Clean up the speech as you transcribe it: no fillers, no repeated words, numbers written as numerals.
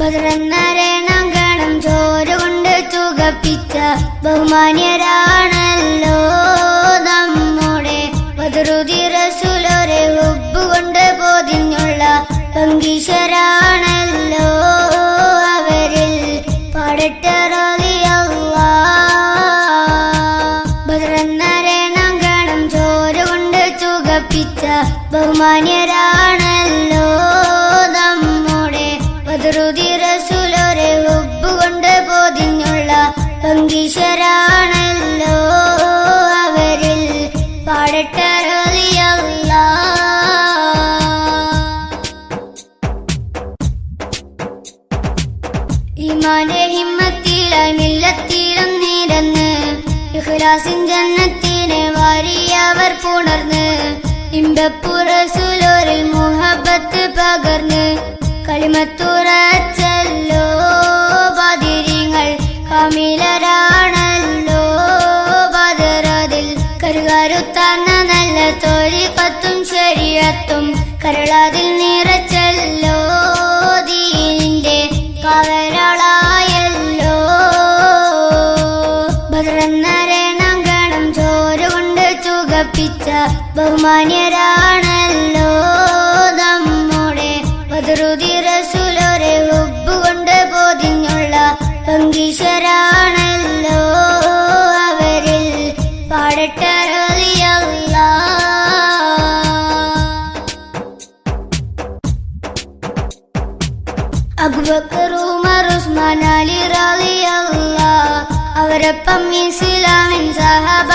ബദറന്നരണഗണം ചോരുകൊണ്ട് ചുകപ്പിച്ച ബഹുമാന്യരാണല്ലോ നമ്മുടെ ബദറുദി റസൂലരെ ഹുബ്ബുകൊണ്ട് പൊതിഞ്ഞുള്ള പങ്കീശരാണല്ലോ അവരിൽ പാടട്ടെ റളിയല്ലാഹ്. ബദറന്നരണഗണം ചോരുകൊണ്ട് ചുകപ്പിച്ച ബഹുമാന്യരാണല്ലോ നമ്മുടെ ബദറുദി റസൂലരെ ഹുബ്ബുകൊണ്ട് പൊതിഞ്ഞുള്ള പങ്കീശരാണല്ലോ അവരിൽ പാടട്ടെ റളിയല്ലാഹ്. ഈമാന്റെ ഹിമ്മത്തിലായി മില്ലത്തിലും നിരന്ന് ഇഖ്ലാസിൻ ജന്നത്തിനെ വാരിയവർ പുണർന്ന് ഇമ്പപ്പു റസൂലോരിൽ മുഹബ്ബത്ത് പകർന്ന് കളിമത്തുറച്ചല്ലോ ബദരീങ്ങൾ കാമിലരാണല്ലോ ബദറതിൽ കരുകരുത്താർന്ന നല്ല ത്വരീഖത്തും ശരീഅത്തും കരളതിൽ നിറച്ചല്ലോ ദീനിന്റെ കാവലാളായല്ലോ. ബദറന്നരണഗണം ചോരുകൊണ്ട് ചുകപ്പിച്ച ബഹുമാന്യരാണല്ലോ നമ്മുടെ ബദറുദി റസൂലരെ ഹുബ്ബുകൊണ്ട് പൊതിഞ്ഞുള്ള പങ്കീശരാണല്ലോ അവരിൽ പാടട്ടെ റളിയല്ലാഹ്. അബൂബക്കർ ഉമർ ഉസ്മാൻ അലി റളിയല്ലാഹ് അവരൊപ്പം ഇസ്ലാമിൻ സഹാബ